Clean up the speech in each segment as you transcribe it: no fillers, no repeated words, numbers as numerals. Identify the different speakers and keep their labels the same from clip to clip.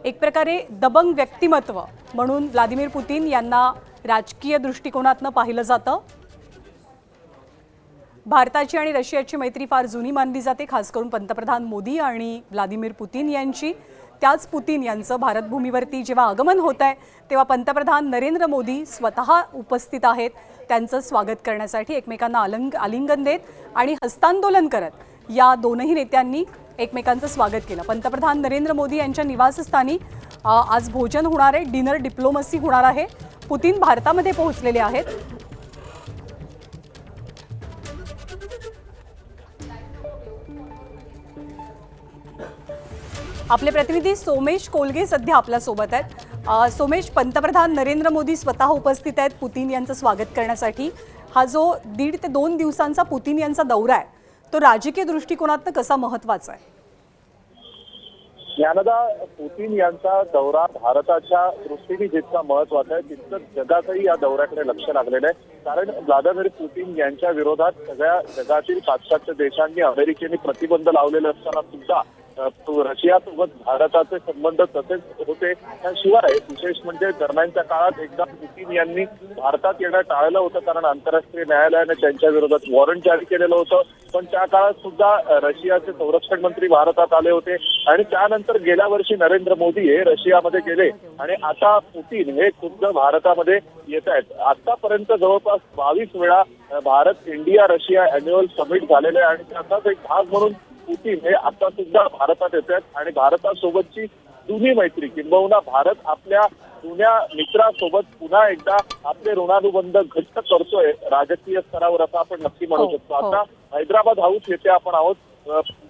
Speaker 1: एक प्रकारे दबंग व्यक्तिमत्व म्हणून व्लादिमीर पुतिन यांना राजकीय दृष्टिकोनातून पाहिलं जातं। भारताची आणि रशियाची मैत्री फार जुनी मानली जाते, खास करून पंतप्रधान मोदी आणि व्लादिमीर पुतिन यांची। त्याच पुतिन यांचं भारत भूमीवरती जेव्हा आगमन होत आहे तेव्हा पंतप्रधान नरेंद्र मोदी स्वतः उपस्थित आहेत। त्यांचं स्वागत करण्यासाठी एकमेकांना आलिंगन देत आणि हस्तांदोलन करत या दोनही नेत्यांनी एकमेकांचं स्वागत केलं। पंतप्रधान नरेंद्र मोदी यांच्या निवासस्थानी आज भोजन होणार आहे, डिनर डिप्लोमसी होणार आहे। पुतिन भारतामध्ये पोहोचलेले आहेत। आपले प्रतिनिधी सोमेश कोलगे सध्या आपल्या सोबत आहेत। सोमेश, पंतप्रधान नरेंद्र मोदी स्वतः उपस्थित आहेत पुतिन यांचं स्वागत करण्यासाठी। हा जो 1.5 ते 2 दिवसांचा पुतिन यांचा दौरा आहे तो राजकीय दृष्टिकोनातून कसा महत्त्वाचा आहे?
Speaker 2: ज्ञानदा, पुतिन यांचा दौरा भारताच्या दृष्टीने जितका महत्त्वाचा आहे तितकंच जगातही या दौऱ्याकडे लक्ष लागलेलं आहे। कारण व्लादिमीर पुतिन यांच्या विरोधात सगळ्या जगातील पाश्चात्य देशांनी अमेरिकेने प्रतिबंध लावलेले असताना सुद्धा रशियासोबत भारताचे संबंध तसेच होते। त्याशिवाय विशेष म्हणजे दरम्यानच्या काळात एकदा पुतिन यांनी भारतात येणं टाळलं होतं, कारण आंतरराष्ट्रीय न्यायालयाने त्यांच्या विरोधात वॉरंट जारी केलेलं होतं। पण त्या काळात सुद्धा रशियाचे संरक्षण मंत्री भारतात आले होते आणि त्यानंतर गेल्या वर्षी नरेंद्र मोदी हे रशियामध्ये गेले आणि आता पुतिन हे खुद्द भारतामध्ये येत आहेत। आतापर्यंत जवळपास 22 वेळा Bharat India Russia annual summit झालेले आहे आणि त्याचाच एक भाग म्हणून पुतिन हे आता सुद्धा भारतात येत आहेत आणि भारतासोबतची जुनी मैत्री किंबहुना भारत आपल्या जुन्या मित्रासोबत पुन्हा एकदा आपले ऋणानुबंध घट्ट करतोय राजकीय स्तरावर, असं आपण नक्की म्हणू शकतो। आता हैदराबाद हाऊस येथे आपण आहोत।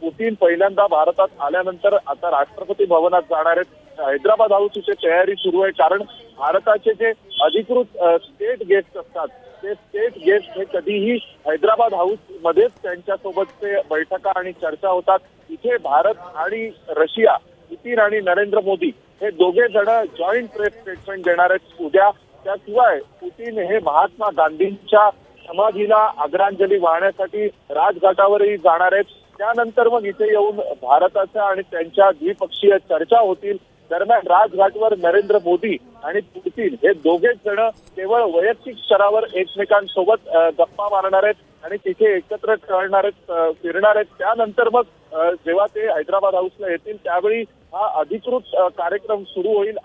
Speaker 2: पुतिन पहिल्यांदा भारतात आल्यानंतर आता राष्ट्रपती भवनात जाणार आहेत। हैदराबाद हाऊस इथे तयारी सुरू आहे, कारण भारताचे जे अधिकृत स्टेट गेस्ट असतात ते स्टेट गेस्ट हे कधीही हैदराबाद हाऊस मध्येच त्यांच्यासोबतचे बैठका आणि चर्चा होतात। इथे भारत आणि रशिया, पुतिन आणि नरेंद्र मोदी हे दोघे जण जॉईंट प्रेस स्टेटमेंट देणार आहेत उद्या। त्याशिवाय पुतिन हे महात्मा गांधींच्या समाधीला आदरांजली वाहण्यासाठी राजघाटावरही जाणार आहेत। त्यानंतर मग इथे येऊन भारताच्या आणि त्यांच्या द्विपक्षीय चर्चा होतील। दरम्यान राजघाटवर नरेंद्र मोदी आणि पुतिन हे दोघेच जण केवळ वैयक्तिक स्तरावर एकमेकांसोबत गप्पा मारणार आहेत आणि तिथे एकत्र खेळणार आहेत, फिरणार आहेत। त्यानंतर मग जेव्हा ते हैदराबाद हाऊसला येतील त्यावेळी हा अधिकृत कार्यक्रम सुरू होईल।